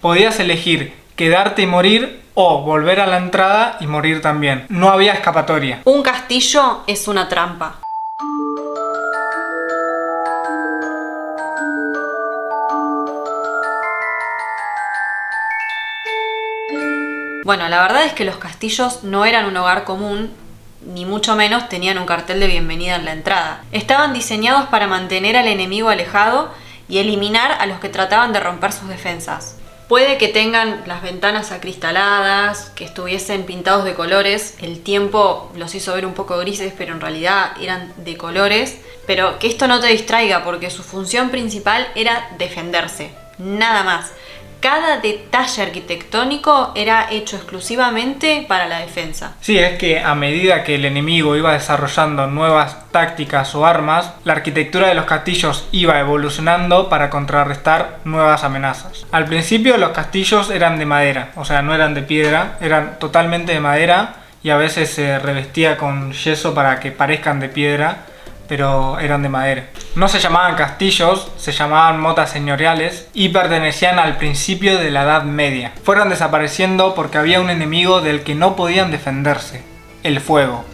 Podías elegir quedarte y morir o volver a la entrada y morir también. No había escapatoria. Un castillo es una trampa. Bueno, la verdad es que los castillos no eran un hogar común, ni mucho menos tenían un cartel de bienvenida en la entrada. Estaban diseñados para mantener al enemigo alejado y eliminar a los que trataban de romper sus defensas. Puede que tengan las ventanas acristaladas, que estuviesen pintados de colores, el tiempo los hizo ver un poco grises, pero en realidad eran de colores. Pero que esto no te distraiga, porque su función principal era defenderse, nada más. Cada detalle arquitectónico era hecho exclusivamente para la defensa. Sí, es que a medida que el enemigo iba desarrollando nuevas tácticas o armas, la arquitectura de los castillos iba evolucionando para contrarrestar nuevas amenazas. Al principio los castillos eran de madera, o sea, no eran de piedra, eran totalmente de madera y a veces se revestía con yeso para que parezcan de piedra, pero eran de madera. No se llamaban castillos, se llamaban motas señoriales y pertenecían al principio de la Edad Media. Fueron desapareciendo porque había un enemigo del que no podían defenderse: el fuego.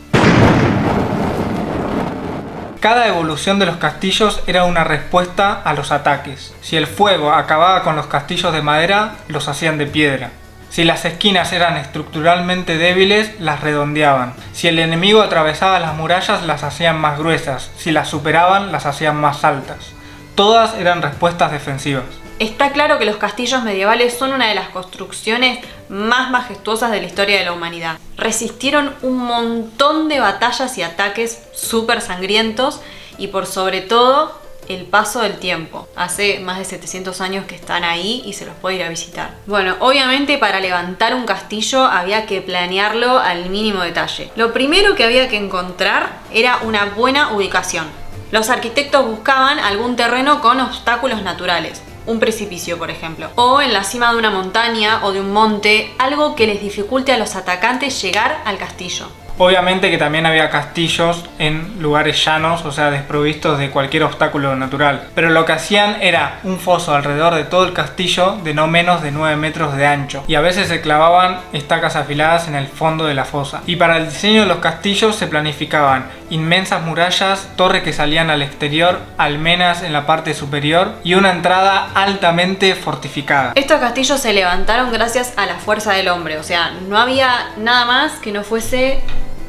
Cada evolución de los castillos era una respuesta a los ataques. Si el fuego acababa con los castillos de madera, los hacían de piedra. Si las esquinas eran estructuralmente débiles, las redondeaban. Si el enemigo atravesaba las murallas, las hacían más gruesas. Si las superaban, las hacían más altas. Todas eran respuestas defensivas. Está claro que los castillos medievales son una de las construcciones más majestuosas de la historia de la humanidad. Resistieron un montón de batallas y ataques súper sangrientos y por sobre todo el paso del tiempo. Hace más de 700 años que están ahí y se los puede ir a visitar. Bueno, obviamente para levantar un castillo había que planearlo al mínimo detalle. Lo primero que había que encontrar era una buena ubicación. Los arquitectos buscaban algún terreno con obstáculos naturales. Un precipicio, por ejemplo, o en la cima de una montaña o de un monte, algo que les dificulte a los atacantes llegar al castillo. Obviamente que también había castillos en lugares llanos, o sea, desprovistos de cualquier obstáculo natural. Pero lo que hacían era un foso alrededor de todo el castillo de no menos de 9 metros de ancho. Y a veces se clavaban estacas afiladas en el fondo de la fosa. Y para el diseño de los castillos se planificaban inmensas murallas, torres que salían al exterior, almenas en la parte superior y una entrada altamente fortificada. Estos castillos se levantaron gracias a la fuerza del hombre, o sea, no había nada más que no fuese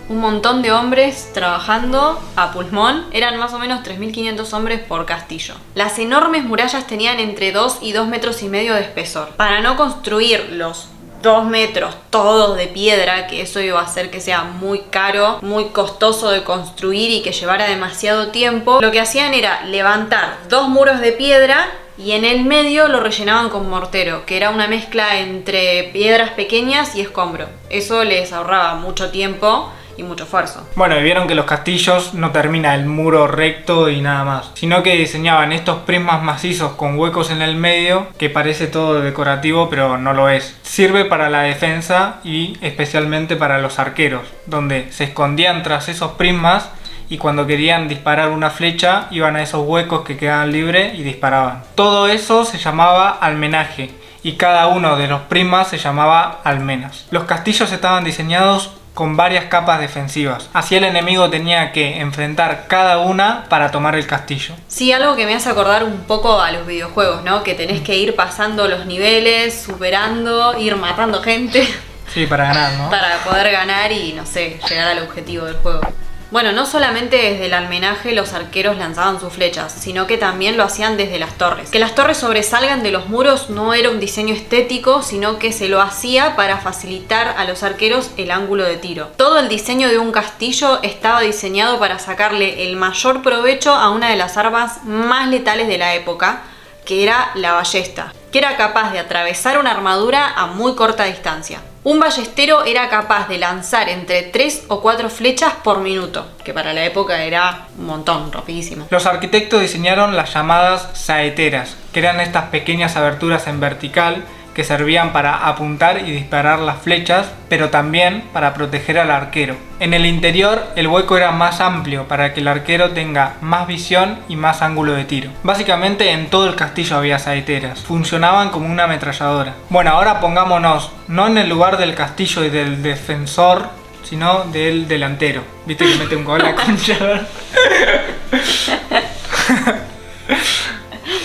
un montón de hombres trabajando a pulmón. Eran más o menos 3.500 hombres por castillo. Las enormes murallas tenían entre 2 y 2 metros y medio de espesor. Para no construir los 2 metros todos de piedra, que eso iba a hacer que sea muy caro, muy costoso de construir y que llevara demasiado tiempo, lo que hacían era levantar 2 muros de piedra y en el medio lo rellenaban con mortero, que era una mezcla entre piedras pequeñas y escombro. Eso les ahorraba mucho tiempo y mucho esfuerzo. Bueno, y vieron que los castillos no termina el muro recto y nada más, sino que diseñaban estos prismas macizos con huecos en el medio, que parece todo decorativo pero no lo es. Sirve para la defensa y especialmente para los arqueros, donde se escondían tras esos prismas y cuando querían disparar una flecha iban a esos huecos que quedaban libres y disparaban. Todo eso se llamaba almenaje y cada uno de los prismas se llamaba almenas. Los castillos estaban diseñados con varias capas defensivas. Así el enemigo tenía que enfrentar cada una para tomar el castillo. Sí, algo que me hace acordar un poco a los videojuegos, ¿no? Que tenés que ir pasando los niveles, superando, ir matando gente. Sí, para ganar, ¿no? Para poder ganar y, no sé, llegar al objetivo del juego. Bueno, no solamente desde el almenaje los arqueros lanzaban sus flechas, sino que también lo hacían desde las torres. Que las torres sobresalgan de los muros no era un diseño estético, sino que se lo hacía para facilitar a los arqueros el ángulo de tiro. Todo el diseño de un castillo estaba diseñado para sacarle el mayor provecho a una de las armas más letales de la época, que era la ballesta, que era capaz de atravesar una armadura a muy corta distancia. Un ballestero era capaz de lanzar entre 3 o 4 flechas por minuto, que para la época era un montón, rapidísimo. Los arquitectos diseñaron las llamadas saeteras, que eran estas pequeñas aberturas en vertical que servían para apuntar y disparar las flechas, pero también para proteger al arquero. En el interior el hueco era más amplio para que el arquero tenga más visión y más ángulo de tiro. Básicamente en todo el castillo había saeteras, funcionaban como una ametralladora. Bueno, ahora pongámonos no en el lugar del castillo y del defensor, sino del delantero. ¿Viste que mete un gol a concha?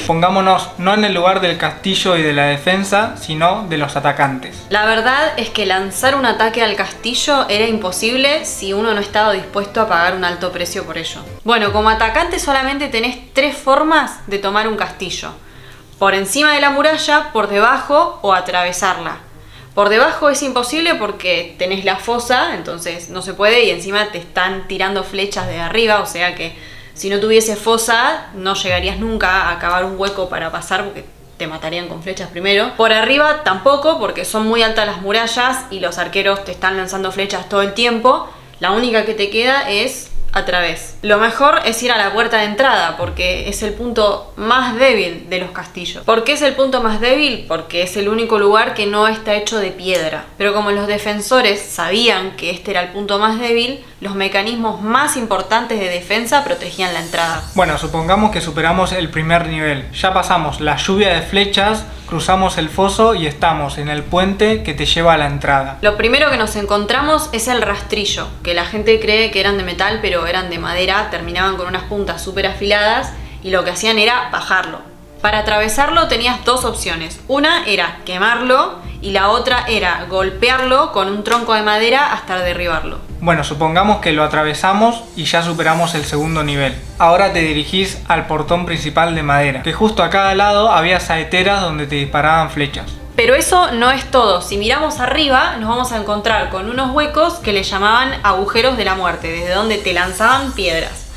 Pongámonos no en el lugar del castillo y de la defensa, sino de los atacantes. La verdad es que lanzar un ataque al castillo era imposible si uno no estaba dispuesto a pagar un alto precio por ello. Bueno, como atacante solamente tenés 3 formas de tomar un castillo: por encima de la muralla, por debajo o atravesarla. Por debajo es imposible porque tenés la fosa, entonces no se puede, y encima te están tirando flechas de arriba, o sea que si no tuviese fosa no llegarías nunca a cavar un hueco para pasar porque te matarían con flechas primero. Por arriba tampoco, porque son muy altas las murallas y los arqueros te están lanzando flechas todo el tiempo. La única que te queda es a través. Lo mejor es ir a la puerta de entrada porque es el punto más débil de los castillos. ¿Por qué es el punto más débil? Porque es el único lugar que no está hecho de piedra. Pero como los defensores sabían que este era el punto más débil, los mecanismos más importantes de defensa protegían la entrada. Bueno, supongamos que superamos el primer nivel. Ya pasamos la lluvia de flechas, cruzamos el foso y estamos en el puente que te lleva a la entrada. Lo primero que nos encontramos es el rastrillo, que la gente cree que eran de metal, pero eran de madera, terminaban con unas puntas súper afiladas y lo que hacían era bajarlo. Para atravesarlo tenías 2 opciones. Una era quemarlo y la otra era golpearlo con un tronco de madera hasta derribarlo. Bueno, supongamos que lo atravesamos y ya superamos el segundo nivel. Ahora te dirigís al portón principal de madera, que justo a cada lado había saeteras donde te disparaban flechas. Pero eso no es todo. Si miramos arriba nos vamos a encontrar con unos huecos que le llamaban agujeros de la muerte, desde donde te lanzaban piedras.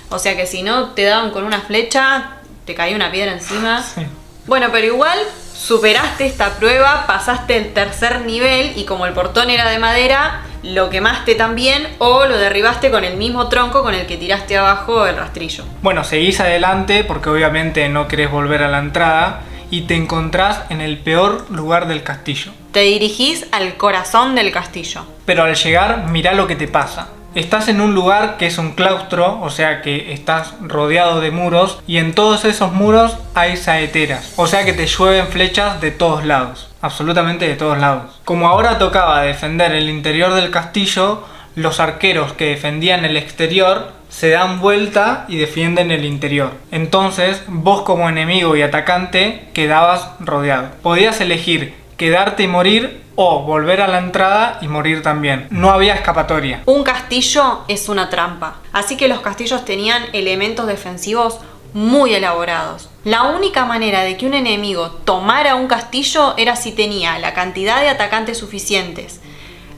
O sea que si no te daban con una flecha, te caía una piedra encima. Sí. Bueno, pero igual superaste esta prueba, pasaste el tercer nivel y como el portón era de madera, lo quemaste también o lo derribaste con el mismo tronco con el que tiraste abajo el rastrillo. Bueno, seguís adelante porque obviamente no querés volver a la entrada y te encontrás en el peor lugar del castillo. Te dirigís al corazón del castillo. Pero al llegar, mirá lo que te pasa. Estás en un lugar que es un claustro, o sea que estás rodeado de muros y en todos esos muros hay saeteras, o sea que te llueven flechas de todos lados, absolutamente de todos lados. Como ahora tocaba defender el interior del castillo, los arqueros que defendían el exterior se dan vuelta y defienden el interior. Entonces vos como enemigo y atacante quedabas rodeado. Podías elegir quedarte y morir o volver a la entrada y morir también. No había escapatoria. Un castillo es una trampa, así que los castillos tenían elementos defensivos muy elaborados. La única manera de que un enemigo tomara un castillo era si tenía la cantidad de atacantes suficientes,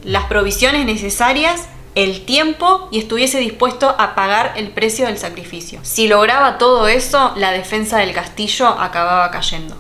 las provisiones necesarias, el tiempo y estuviese dispuesto a pagar el precio del sacrificio. Si lograba todo eso, la defensa del castillo acababa cayendo.